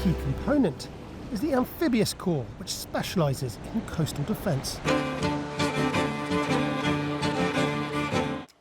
key component is the Amphibious Corps, which specialises in coastal defence.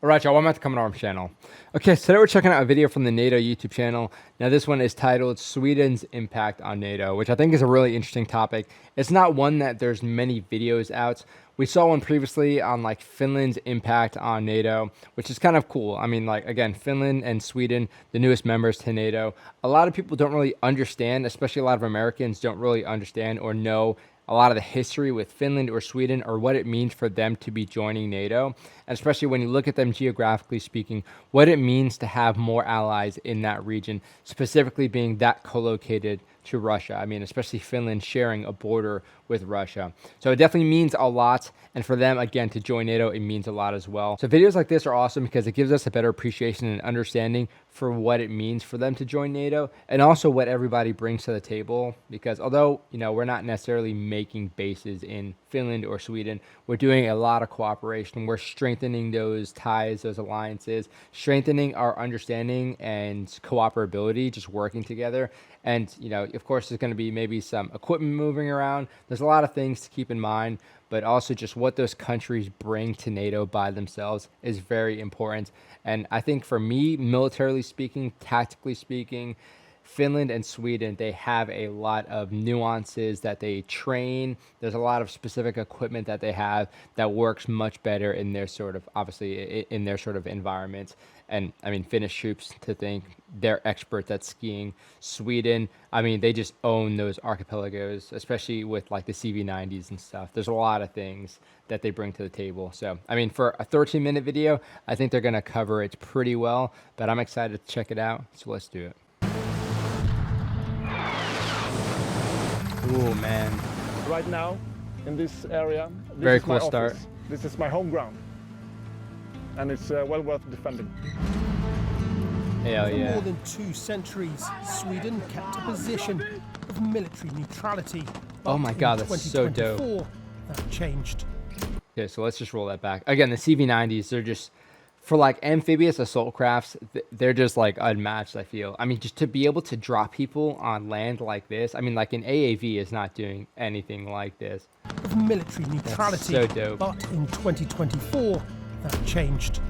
Alright y'all, welcome back to Common Arms channel. Okay, so today we're checking out a video from the NATO YouTube channel. Now this one is titled Sweden's Impact on NATO, which I think is a really interesting topic. It's not one that there's many videos out. We saw one previously on like Finland's impact on NATO, which is kind of cool. I mean, like, again, Finland and Sweden, the newest members to NATO. A lot of people don't really understand, especially a lot of Americans don't really understand or know a lot of the history with Finland or Sweden or what it means for them to be joining NATO. And especially when you look at them geographically speaking, what it means to have more allies in that region, specifically being that co-located to Russia. I mean, especially Finland sharing a border with Russia. So it definitely means a lot. And for them, again, to join NATO, it means a lot as well. So videos like this are awesome because it gives us a better appreciation and understanding for what it means for them to join NATO and also what everybody brings to the table. Because although, you know, we're not necessarily making bases in Finland or Sweden, we're doing a lot of cooperation. We're strengthening those ties, those alliances, strengthening our understanding and cooperability, just working together. And, you know, of course, there's going to be maybe some equipment moving around. There's a lot of things to keep in mind, but also just what those countries bring to NATO by themselves is very important. And I think for me, militarily speaking, tactically speaking, Finland and Sweden, they have a lot of nuances that they train. There's a lot of specific equipment that they have that works much better in their sort of, obviously, in their sort of environment. And I mean, Finnish troops, to think they're experts at skiing. Sweden, I mean, they just own those archipelagos, especially with like the CV90s and stuff. There's a lot of things that they bring to the table. So, I mean, for a 13-minute video, I think they're going to cover it pretty well, but I'm excited to check it out. So let's do it. Oh man! Right now, in this area, very cool start. This is my home ground, and it's well worth defending. Hell For yeah! more than 2 centuries, Sweden kept a position of military neutrality. Oh my God, that's so dope. That changed. Okay, so let's just roll that back. Again, the CV90s, they're just, for like amphibious assault crafts, they're just like unmatched, I feel. I mean, just to be able to drop people on land like this, I mean, like an AAV is not doing anything like this. Of military neutrality. That's so dope. But in 2024, that changed.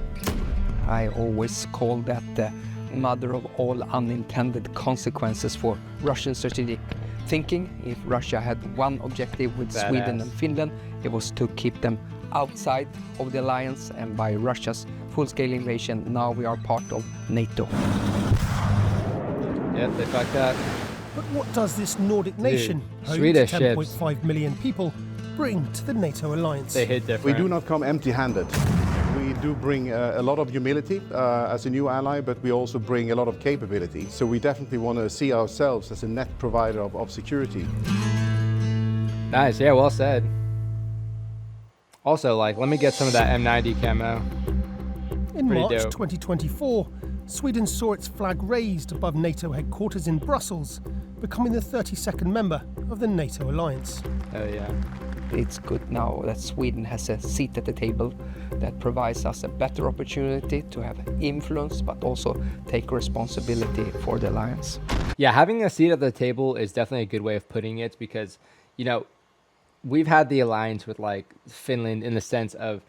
I always call that the mother of all unintended consequences for Russian strategic thinking. If Russia had one objective with Badass. Sweden and Finland, it was to keep them outside of the alliance, and by Russia's full-scale invasion, now we are part of NATO. Yep, they fucked up. But what does this Nordic nation, home to Swedish 10.5 million people, bring to the NATO alliance? They hit different. We do not come empty-handed. We do bring a lot of humility as a new ally, but we also bring a lot of capability. So we definitely want to see ourselves as a net provider of security. Nice, yeah, well said. Also, like, let me get some of that M90 camo. In Pretty March dope. 2024, Sweden saw its flag raised above NATO headquarters in Brussels, becoming the 32nd member of the NATO alliance. Oh yeah. It's good now that Sweden has a seat at the table that provides us a better opportunity to have influence, but also take responsibility for the alliance. Yeah, having a seat at the table is definitely a good way of putting it because, you know, we've had the alliance with like Finland in the sense of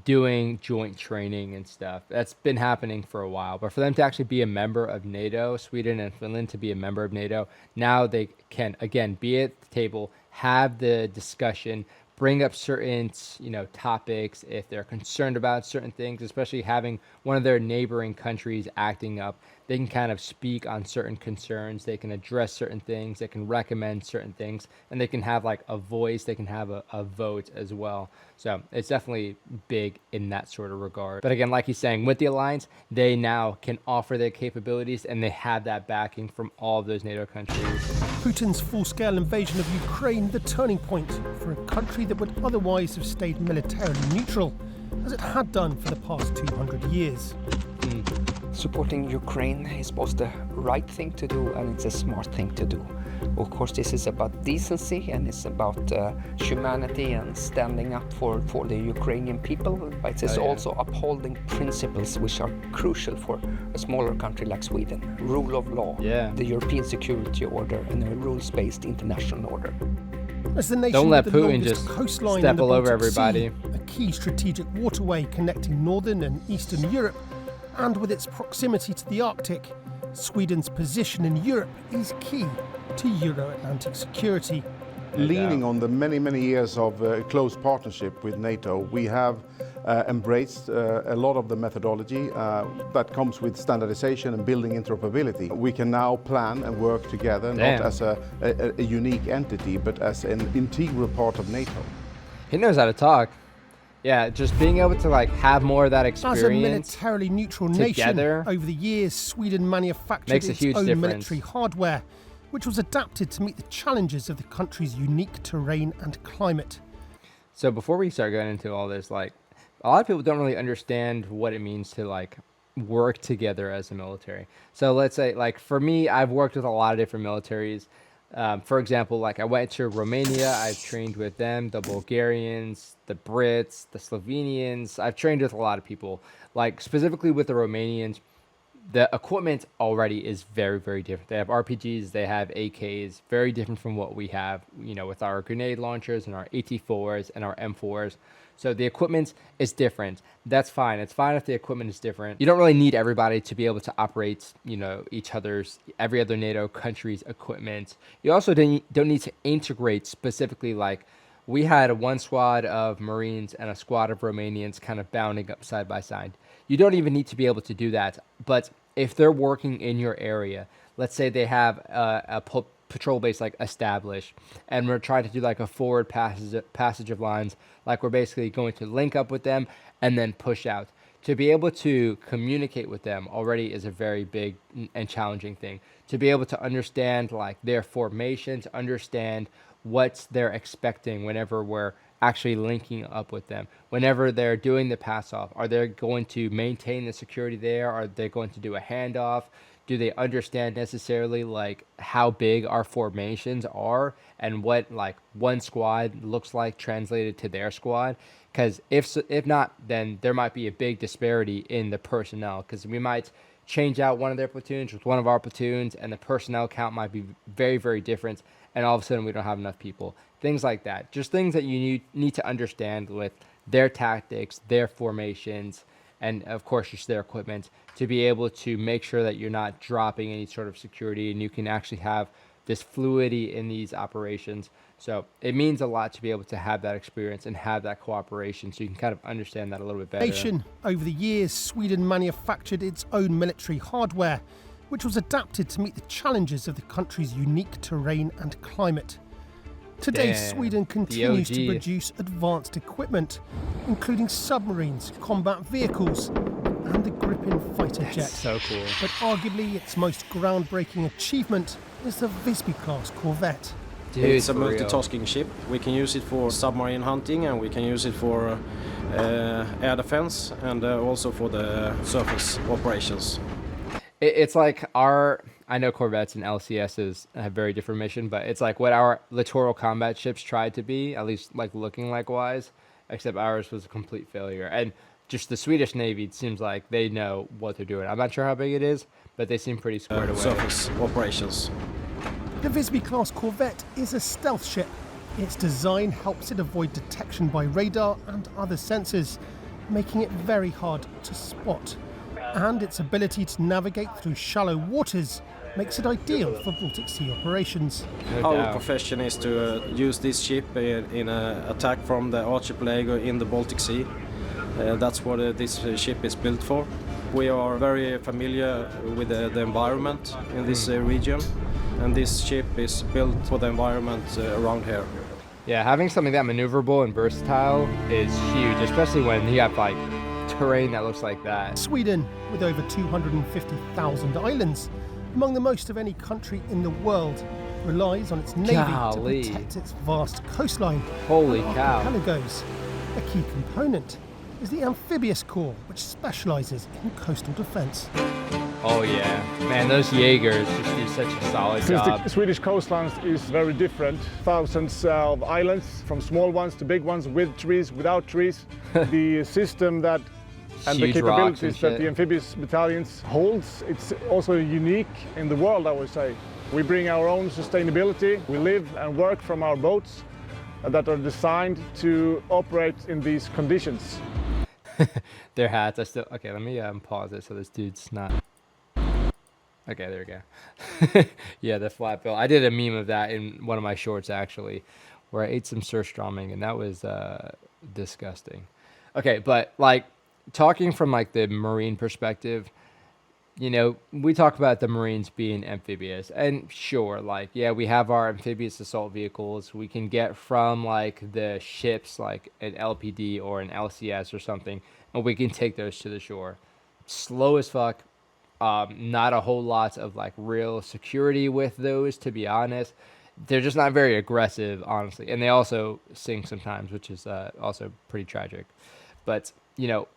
doing joint training and stuff. That's been happening for a while. But for them to actually be a member of NATO, Sweden and Finland to be a member of NATO, now they can, again, be at the table, have the discussion, bring up certain, you know, topics if they're concerned about certain things, especially having one of their neighboring countries acting up. They can kind of speak on certain concerns. They can address certain things. They can recommend certain things, and they can have like a voice. They can have a vote as well. So it's definitely big in that sort of regard. But again, like he's saying, with the alliance, they now can offer their capabilities, and they have that backing from all of those NATO countries. Putin's full-scale invasion of Ukraine the turning point for a country that would otherwise have stayed militarily neutral, as it had done for the past 200 years. Supporting Ukraine is both the right thing to do and it's a smart thing to do. Of course, this is about decency and it's about humanity and standing up for the Ukrainian people, but it is also upholding principles which are crucial for a smaller country like Sweden. Rule of law, the European security order, and a rules-based international order. As the nation Don't let with the Putin longest just coastline step in the all over Baltic everybody. Sea, a key strategic waterway connecting northern and eastern Europe, and with its proximity to the Arctic, Sweden's position in Europe is key to Euro-Atlantic security. Leaning on the many years of close partnership with NATO, we have embraced a lot of the methodology that comes with standardization and building interoperability. We can now plan and work together, not as a unique entity, but as an integral part of NATO. He knows how to talk. Yeah, just being able to like have more of that experience. As a militarily neutral nation, together over the years, Sweden manufactured makes a its huge own difference. military hardware, which was adapted to meet the challenges of the country's unique terrain and climate. So before we start going into all this, like a lot of people don't really understand what it means to like work together as a military. So let's say like for me, I've worked with a lot of different militaries. For example, like I went to Romania, I've trained with them, the Bulgarians, the Brits, the Slovenians. I've trained with a lot of people. Like specifically with the Romanians, the equipment already is very different. They have RPGs, they have AKs, very different from what we have, you know, with our grenade launchers and our AT4s and our M4s. So the equipment is different. That's fine. It's fine if the equipment is different. You don't really need everybody to be able to operate, you know, every other NATO country's equipment. You also don't need to integrate specifically. Like we had one squad of Marines and a squad of Romanians kind of bounding up side by side. You don't even need to be able to do that. But if they're working in your area, let's say they have a patrol base like established, and we're trying to do like a forward passage of lines, like we're basically going to link up with them and then push out. To be able to communicate with them already is a very big and challenging thing. To be able to understand like their formation, to understand what they're expecting whenever we're actually linking up with them, whenever they're doing the pass off. Are they going to maintain the security there? Are they going to do a handoff? Do they understand necessarily like how big our formations are and what like one squad looks like translated to their squad? Because if not, then there might be a big disparity in the personnel, because we might change out one of their platoons with one of our platoons and the personnel count might be very different, and all of a sudden we don't have enough people. Things like that. Just things that you need to understand with their tactics, their formations, and of course just their equipment, to be able to make sure that you're not dropping any sort of security and you can actually have this fluidity in these operations. So it means a lot to be able to have that experience and have that cooperation, so you can kind of understand that a little bit better. Over the years, Sweden manufactured its own military hardware, which was adapted to meet the challenges of the country's unique terrain and climate. Today, Sweden continues to produce advanced equipment, including submarines, combat vehicles, and the Gripen fighter jet. So cool. But arguably its most groundbreaking achievement is the Visby-class corvette. Dude, it's a for real. multitasking ship. We can use it for submarine hunting, and we can use it for air defense, and also for the surface operations. It's like I know corvettes and LCSs have very different mission, but it's like what our littoral combat ships tried to be, at least like looking like wise, except ours was a complete failure. And just the Swedish Navy, it seems like they know what they're doing. I'm not sure how big it is, but they seem pretty squared away. Surface operations. The Visby-class corvette is a stealth ship. Its design helps it avoid detection by radar and other sensors, making it very hard to spot. And its ability to navigate through shallow waters makes it ideal for Baltic Sea operations. Our profession is to use this ship in an attack from the archipelago in the Baltic Sea. That's what this ship is built for. We are very familiar with the environment in this region, and this ship is built for the environment around here. Yeah, having something that maneuverable and versatile is huge, especially when you have like terrain that looks like that. Sweden, with over 250,000 islands, among the most of any country in the world, relies on its navy to protect its vast coastline. Holy and cow. archipelagos, a key component is the Amphibious Corps, which specialises in coastal defence. Oh yeah, man, those Jaegers just do such a solid Since job. the Swedish coastline is very different, thousands of islands, from small ones to big ones, with trees, without trees, the system that and the Huge rocks and capabilities that shit. the amphibious battalions holds, it's also unique in the world, I would say. We bring our own sustainability. We live and work from our boats that are designed to operate in these conditions. Their hats, okay, let me pause it so this dude's not. Okay, there we go. Yeah, the flat bill. I did a meme of that in one of my shorts, actually, where I ate some surströmming, and that was disgusting. Okay, but like talking from like the Marine perspective, you know, we talk about the Marines being amphibious, and sure, like, yeah, we have our amphibious assault vehicles. We can get from like the ships, like an LPD or an LCS or something, and we can take those to the shore. Slow as fuck. Not a whole lot of like real security with those, to be honest. They're just not very aggressive, honestly, and they also sink sometimes, which is also pretty tragic. But you know,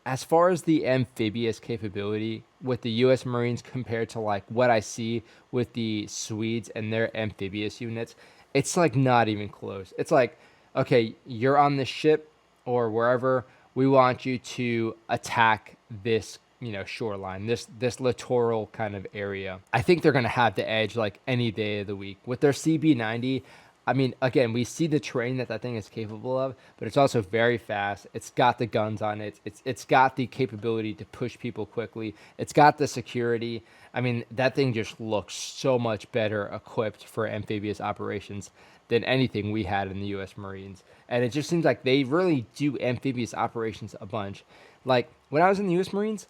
as far as the amphibious capability with the U.S. Marines compared to like what I see with the Swedes and their amphibious units, it's like not even close. It's like, okay, you're on the ship or wherever, we want you to attack this, you know, shoreline, this littoral kind of area. I think they're going to have the edge like any day of the week. With their CB90, I mean, again, we see the terrain that thing is capable of, but it's also very fast. It's got the guns on it. It's got the capability to push people quickly. It's got the security. I mean, that thing just looks so much better equipped for amphibious operations than anything we had in the U.S. Marines. And it just seems like they really do amphibious operations a bunch. Like, when I was in the U.S. Marines,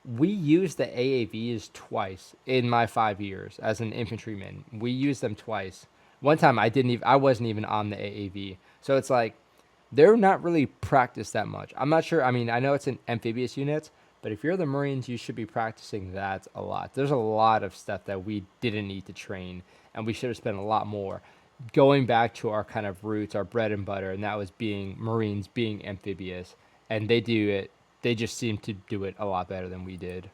we used the AAVs twice in my 5 years as an infantryman. We used them twice. One time I wasn't even on the AAV. So it's like, they're not really practiced that much. I'm not sure. I mean, I know it's an amphibious unit, but if you're the Marines, you should be practicing that a lot. There's a lot of stuff that we didn't need to train, and we should have spent a lot more going back to our kind of roots, our bread and butter, and that was being Marines, being amphibious. And they do it. They just seem to do it a lot better than we did.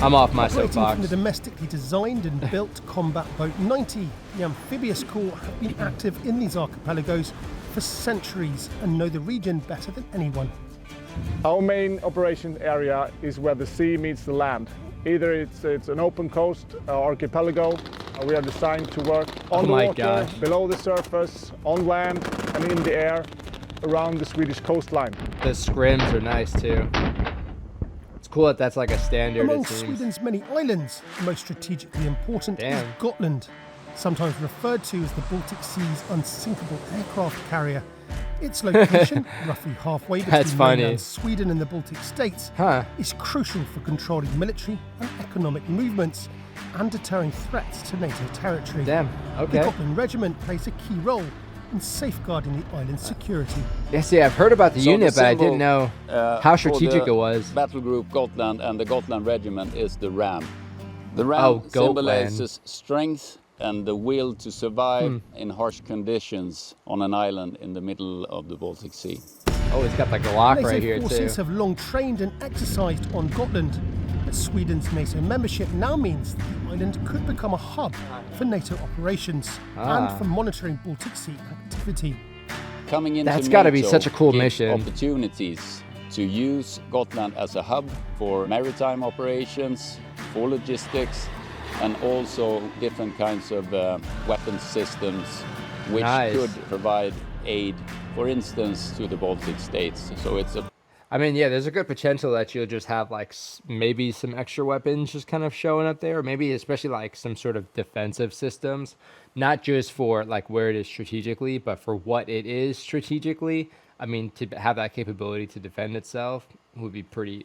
I'm off my Operating soapbox. from the domestically designed and built Combat Boat 90, the Amphibious Corps have been active in these archipelagos for centuries and know the region better than anyone. Our main operation area is where the sea meets the land. Either it's an open coast or archipelago. We are designed to work on the water, gosh. below the surface, on land and in the air around the Swedish coastline. The scrims are nice too. It's cool that that's like a standard. Among it seems. Sweden's many islands, the most strategically important Damn. is Gotland, sometimes referred to as the Baltic Sea's unsinkable aircraft carrier. Its location, roughly halfway between That's funny. mainland Sweden and the Baltic states, Huh. is crucial for controlling military and economic movements and deterring threats to NATO territory. Damn. The Okay. Gotland Regiment plays a key role in safeguarding the island's security. Yeah, see, I've heard about the So unit, the but I didn't symbol, know Uh, how for strategic the it was. Battle Group Gotland and the Gotland Regiment is the ram. The ram Oh, Gotland. symbolizes strength and the will to survive Hmm. in harsh conditions on an island in the middle of the Baltic Sea. Oh, it's got the Glock NATO right here too. forces have long trained and exercised on Gotland, but Sweden's NATO membership now means that the island could become a hub for NATO operations and for monitoring Baltic Sea activity. Coming into That's gotta be NATO such a cool gives mission. opportunities to use Gotland as a hub for maritime operations, for logistics, and also different kinds of weapons systems which Nice. could provide aid, for instance, to the Baltic states. So it's a I mean, yeah, there's a good potential that you'll just have like maybe some extra weapons just kind of showing up there, maybe especially like some sort of defensive systems, not just for like where it is strategically, but for what it is strategically. I mean, to have that capability to defend itself would be pretty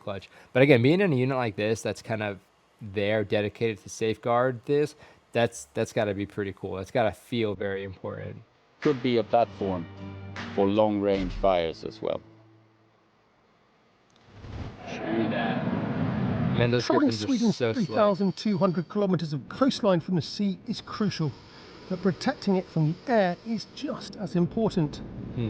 clutch. But again, being in a unit like this that's kind of there dedicated to safeguard this, that's got to be pretty cool. That's got to feel very important. could be a platform for long-range fires as well. Man, those Controlling Griffins are Sweden's so slow. 3,200 kilometres of coastline from the sea is crucial. but protecting it from the air is just as important.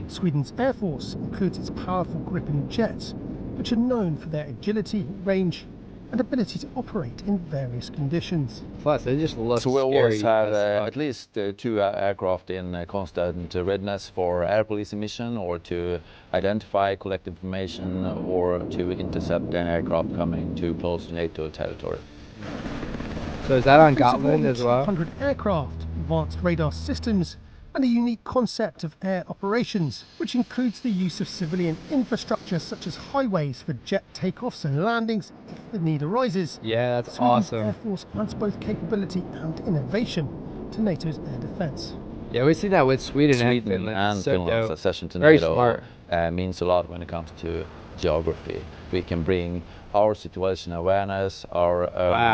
Sweden's Air Force includes its powerful Gripen jets, which are known for their agility, range, and ability to operate in various conditions. Plus, they just look So we scary always have as fuck. at least 2 aircraft in constant readiness for air police mission, or to identify, collect information, or to intercept an aircraft coming too close to NATO territory. So is that on It's more Gotland than as well? 200 aircraft, advanced radar systems, and a unique concept of air operations, which includes the use of civilian infrastructure such as highways for jet takeoffs and landings if the need arises. Yeah, that's Sweden's awesome. Air Force adds both capability and innovation to NATO's air defence. Yeah, we've seen that with Sweden and Sweden Finland. and So Finland's dope. accession to Very NATO smart. means a lot when it comes to geography. We can bring our situation awareness, our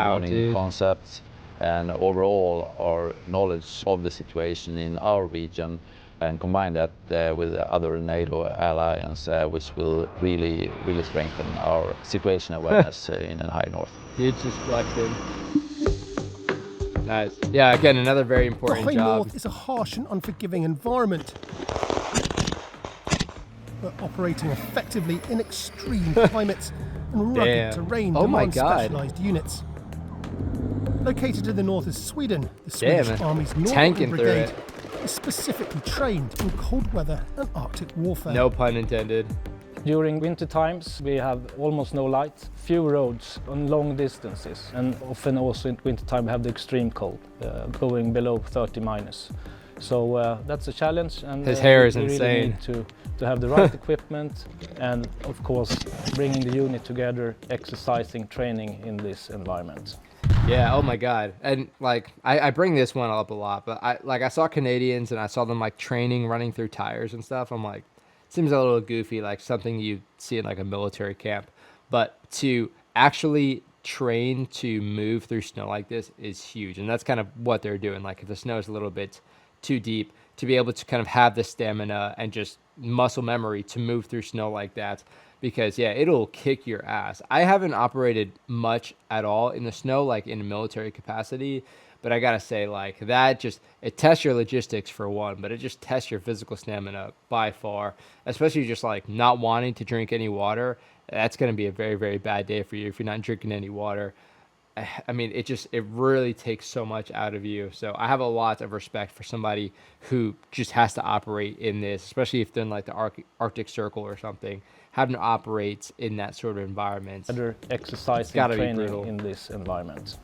warning dude. concepts, and overall our knowledge of the situation in our region, and combine that with the other NATO alliance, which will really strengthen our situation awareness in the high north. Huge just flexing. Nice. Yeah, again, another very The important High job. North is a harsh and unforgiving environment, but operating effectively in extreme climates and rugged Damn. terrain Oh my demands God. specialised units. Located to the north is Sweden, the Swedish man. Army's Northern Tanking through Brigade it. is specifically trained in cold weather and Arctic warfare. No pun intended. During winter times we have almost no light, few roads on long distances, and often also in winter time we have the extreme cold, going below 30 minus. So that's a challenge, and His hair is we really insane. need to have the right equipment, and of course bringing the unit together, exercising, training in this environment. Yeah, oh my God. And like, I bring this one up a lot, but I saw Canadians and I saw them like training, running through tires and stuff. I'm like, seems a little goofy, like something you see in like a military camp. But to actually train to move through snow like this is huge. And that's kind of what they're doing. Like if the snow is a little bit too deep, to be able to kind of have the stamina and just muscle memory to move through snow like that. Because yeah, it'll kick your ass. I haven't operated much at all in the snow, like in a military capacity, but I gotta say, like that just, it tests your logistics for one, but it just tests your physical stamina by far, especially just like not wanting to drink any water. That's gonna be a very, very bad day for you if you're not drinking any water. I mean, it really takes so much out of you. So I have a lot of respect for somebody who just has to operate in this, especially if they're in like the Arctic Circle or something. Having to operate in that sort of environment. Other exercising, Gotta be training brutal. in this environment.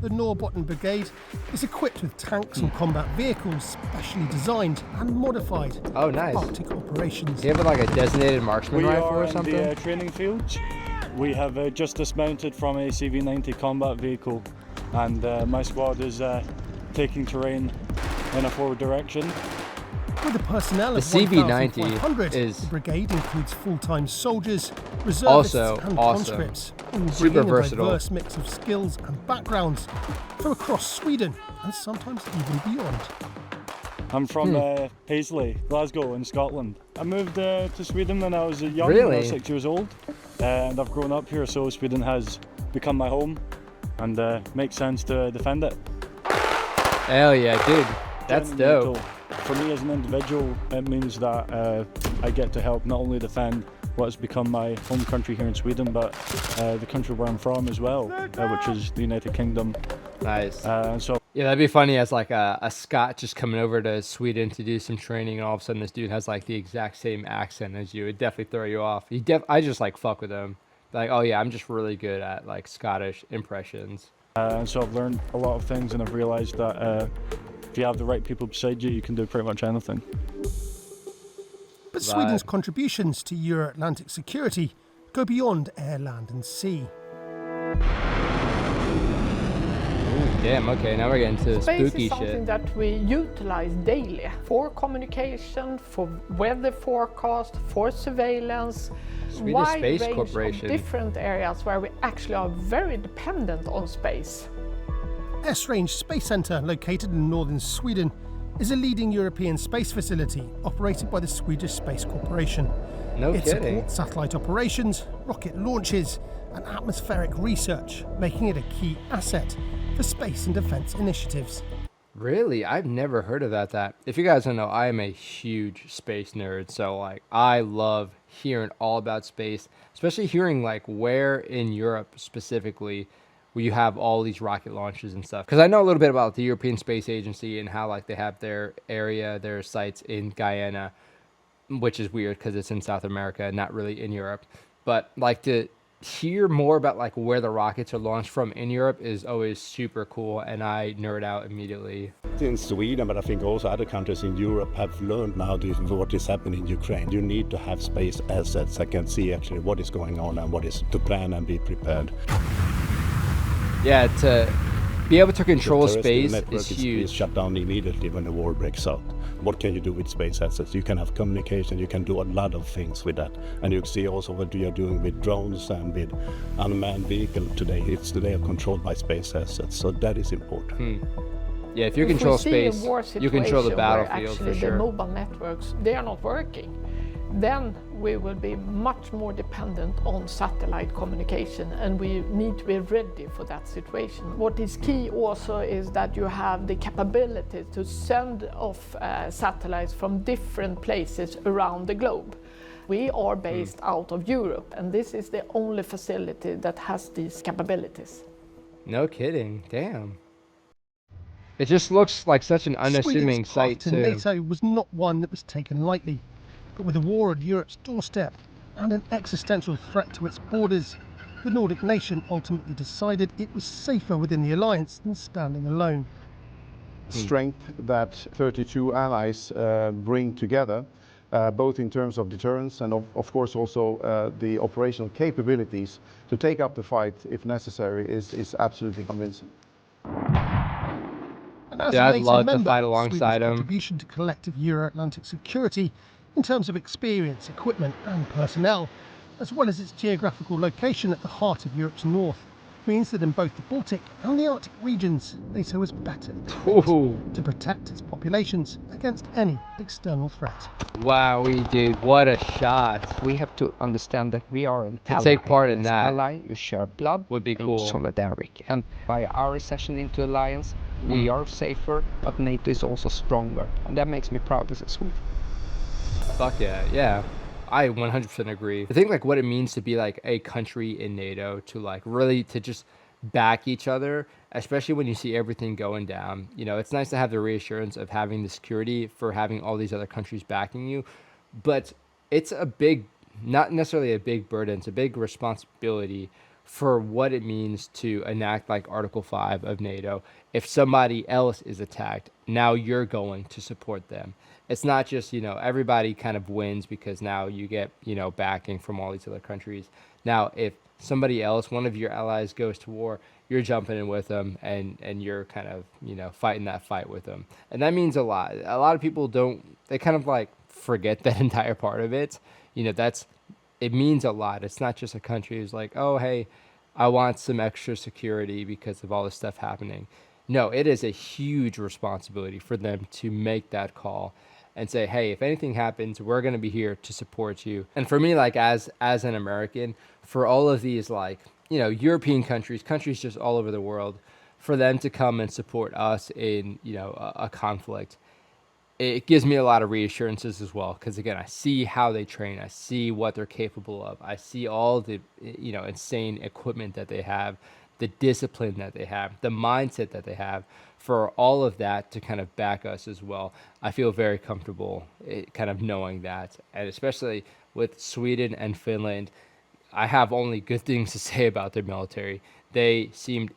The Norrbotten Brigade is equipped with tanks and combat vehicles specially designed and modified Oh, for nice. Arctic operations. Do you have like a designated marksman We rifle are or in something? the training field. We have just dismounted from a CV-90 combat vehicle, and my squad is taking terrain in a forward direction. With a personnel The of CV-90 1,500, is the brigade includes full-time soldiers, reservists also and awesome. conscripts, all Super bringing versatile. a diverse mix of skills and backgrounds from across Sweden and sometimes even beyond. I'm from Paisley, Glasgow in Scotland. I moved to Sweden when I was young, Really? when I was 6 years old, and I've grown up here, so Sweden has become my home, and makes sense to defend it. Hell yeah, dude. That's Joining dope. NATO, for me as an individual, it means that I get to help not only defend what has become my home country here in Sweden, but the country where I'm from as well, which is the United Kingdom. Nice. And so Yeah, that'd be funny as like a Scot just coming over to Sweden to do some training, and all of a sudden this dude has like the exact same accent as you. It'd definitely throw you off. I just like fuck with him. Like, oh yeah, I'm just really good at like Scottish impressions. And so I've learned a lot of things, and I've realised that if you have the right people beside you, you can do pretty much anything. But Sweden's contributions to Euro-Atlantic security go beyond air, land and sea. Damn, okay, now we're getting to Space spooky is something shit. that we utilize daily for communication, for weather forecast, for surveillance, Swedish wide Space range Corporation. of different areas where we actually are very dependent on space. Esrange Space Centre, located in northern Sweden, is a leading European space facility operated by the Swedish Space Corporation. No It kidding. supports satellite operations, rocket launches, and atmospheric research, making it a key asset for space and defence initiatives. Really? I've never heard of that. If you guys don't know, I am a huge space nerd. So like I love hearing all about space, especially hearing like where in Europe specifically where you have all these rocket launches and stuff. Because I know a little bit about the European Space Agency and how like they have their area, their sites in Guyana, which is weird because it's in South America, not really in Europe. But like to hear more about like where the rockets are launched from in Europe is always super cool, and I nerd out immediately. In Sweden, but I think also other countries in Europe have learned now what is happening in Ukraine. You need to have space assets that can see actually what is going on and what is to plan and be prepared. Yeah, to be able to control The space network is huge. is shut down immediately when the war breaks out. What can you do with space assets? You can have communication, you can do a lot of things with that. And you see also what you are doing with drones and with unmanned vehicles today. They are controlled by space assets, so that is important. Yeah, if you control space, you control the battlefield actually for sure. The mobile networks, they are not working. Then we will be much more dependent on satellite communication, and we need to be ready for that situation. What is key also is that you have the capability to send off satellites from different places around the globe. We are based out of Europe, and this is the only facility that has these capabilities. No kidding. Damn. It just looks like such an unassuming Sweden's sight path to too. NATO was not one that was taken lightly, but with a war on Europe's doorstep and an existential threat to its borders, the Nordic nation ultimately decided it was safer within the alliance than standing alone. Strength that 32 allies bring together, both in terms of deterrence and of course also the operational capabilities to take up the fight if necessary, is absolutely convincing. And as Yeah, a I'd NATO love to member, fight alongside Sweden's him. contribution to collective Euro-Atlantic security in terms of experience, equipment and personnel, as well as its geographical location at the heart of Europe's north, means that in both the Baltic and the Arctic regions, NATO is better equipped to protect its populations against any external threat. Wowie, dude, what a shot. We have to understand that we are an To ally. take part in As that ally, you share blood would be and cool. solidarity. And by our accession into alliance, we are safer, but NATO is also stronger. And that makes me proud as a Swede. Fuck yeah, yeah. I 100% agree. I think like what it means to be like a country in NATO, to like really to just back each other, especially when you see everything going down. You know, it's nice to have the reassurance of having the security for having all these other countries backing you, but it's a big, not necessarily a big burden, it's a big responsibility for what it means to enact like Article 5 of NATO. If somebody else is attacked, now you're going to support them. It's not just, you know, everybody kind of wins because now you get, you know, backing from all these other countries. Now, if somebody else, one of your allies goes to war, you're jumping in with them and you're kind of, you know, fighting that fight with them. And that means a lot. A lot of people they kind of like forget that entire part of it. You know, it means a lot. It's not just a country who's like, oh, hey, I want some extra security because of all this stuff happening. No, it is a huge responsibility for them to make that call and say, hey, if anything happens, we're going to be here to support you. And for me, like as an American, for all of these like, you know, European countries just all over the world, for them to come and support us in, you know, a conflict, it gives me a lot of reassurances as well. Because again, I see how they train, I see what they're capable of, I see all the, you know, insane equipment that they have, the discipline that they have, the mindset that they have. For all of that to kind of back us as well, I feel very comfortable kind of knowing that. And especially with Sweden and Finland, I have only good things to say about their military. They seemed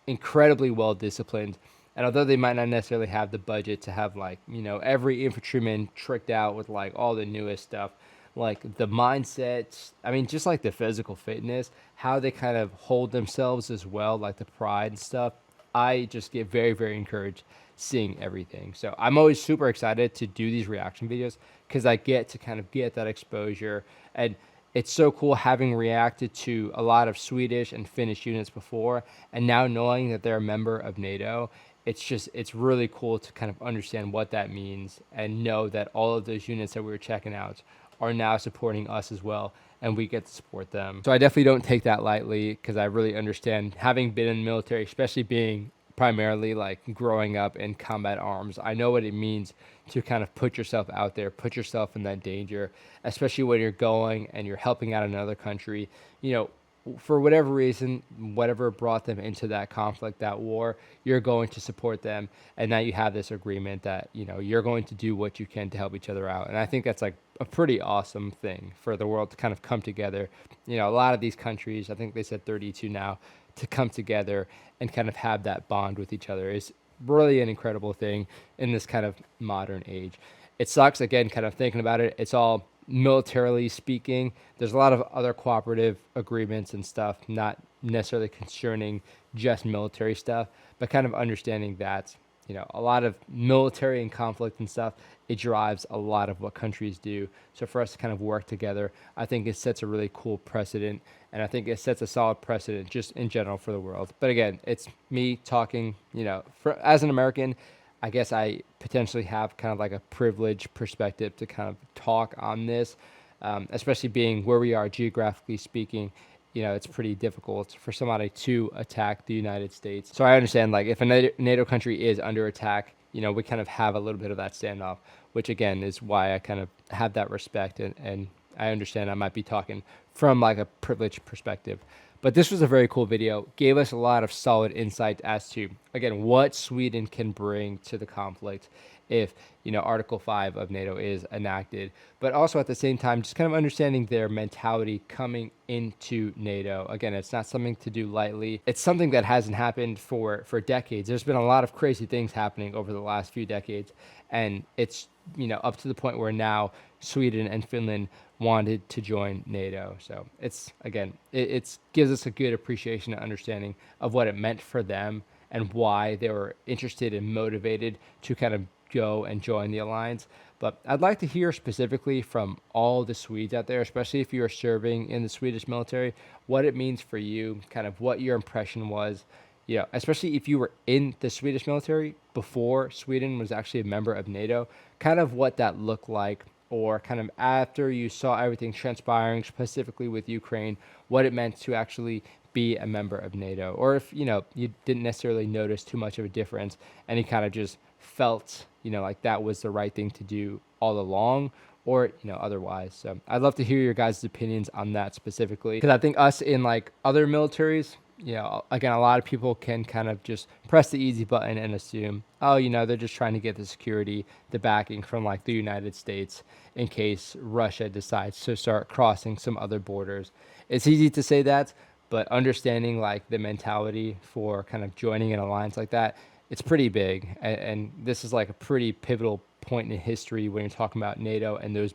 incredibly well disciplined. And although they might not necessarily have the budget to have like, you know, every infantryman tricked out with like all the newest stuff, like the mindsets, I mean, just like the physical fitness, how they kind of hold themselves as well, like the pride and stuff, I just get very, very encouraged seeing everything. So I'm always super excited to do these reaction videos because I get to kind of get that exposure. And it's so cool having reacted to a lot of Swedish and Finnish units before, and now knowing that they're a member of NATO, it's really cool to kind of understand what that means and know that all of those units that we were checking out are now supporting us as well, and we get to support them. So I definitely don't take that lightly because I really understand, having been in the military, especially being primarily like growing up in combat arms, I know what it means to kind of put yourself out there, put yourself in that danger, especially when you're going and you're helping out another country, you know, for whatever reason, whatever brought them into that conflict, that war, you're going to support them. And now you have this agreement that, you know, you're going to do what you can to help each other out. And I think that's like a pretty awesome thing for the world to kind of come together. You know, a lot of these countries, I think they said 32 now, to come together and kind of have that bond with each other is really an incredible thing in this kind of modern age. It sucks, again, kind of thinking about it, it's all militarily speaking. There's a lot of other cooperative agreements and stuff, not necessarily concerning just military stuff, but kind of understanding that, you know, a lot of military and conflict and stuff, it drives a lot of what countries do. So for us to kind of work together, I think it sets a really cool precedent, and I think it sets a solid precedent just in general for the world. But again, it's me talking, you know, as an American, I guess I potentially have kind of like a privileged perspective to kind of talk on this, especially being where we are geographically speaking. You know, it's pretty difficult for somebody to attack the United States. So I understand, like, if a NATO country is under attack, you know, we kind of have a little bit of that standoff, which again is why I kind of have that respect, and I understand I might be talking from like a privileged perspective. But this was a very cool video, gave us a lot of solid insight as to, again, what Sweden can bring to the conflict if, you know, Article 5 of NATO is enacted, but also at the same time, just kind of understanding their mentality coming into NATO. Again, it's not something to do lightly. It's something that hasn't happened for decades. There's been a lot of crazy things happening over the last few decades, and it's, you know, up to the point where now Sweden and Finland wanted to join NATO. So it's, again, it gives us a good appreciation and understanding of what it meant for them and why they were interested and motivated to kind of go and join the alliance. But I'd like to hear specifically from all the Swedes out there, especially if you are serving in the Swedish military, what it means for you, kind of what your impression was, you know, especially if you were in the Swedish military before Sweden was actually a member of NATO, kind of what that looked like, or kind of after you saw everything transpiring, specifically with Ukraine, what it meant to actually be a member of NATO, or if, you know, you didn't necessarily notice too much of a difference and you kind of just felt, you know, like that was the right thing to do all along, or, you know, otherwise. So I'd love to hear your guys' opinions on that specifically, because I think us in like other militaries, you know, again, a lot of people can kind of just press the easy button and assume, oh, you know, they're just trying to get the security, the backing from like the United States in case Russia decides to start crossing some other borders. It's easy to say that, but understanding like the mentality for kind of joining an alliance like that, it's pretty big. And this is like a pretty pivotal point in history when you're talking about NATO and those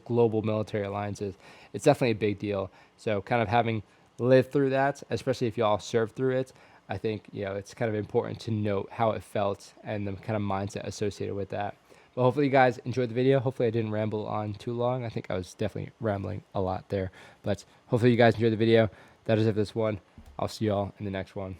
global military alliances. It's definitely a big deal. So kind of having lived through that, especially if you all served through it, I think, you know, it's kind of important to note how it felt and the kind of mindset associated with that. But hopefully you guys enjoyed the video. Hopefully I didn't ramble on too long. I think I was definitely rambling a lot there, but hopefully you guys enjoyed the video. That is it for this one. I'll see y'all in the next one.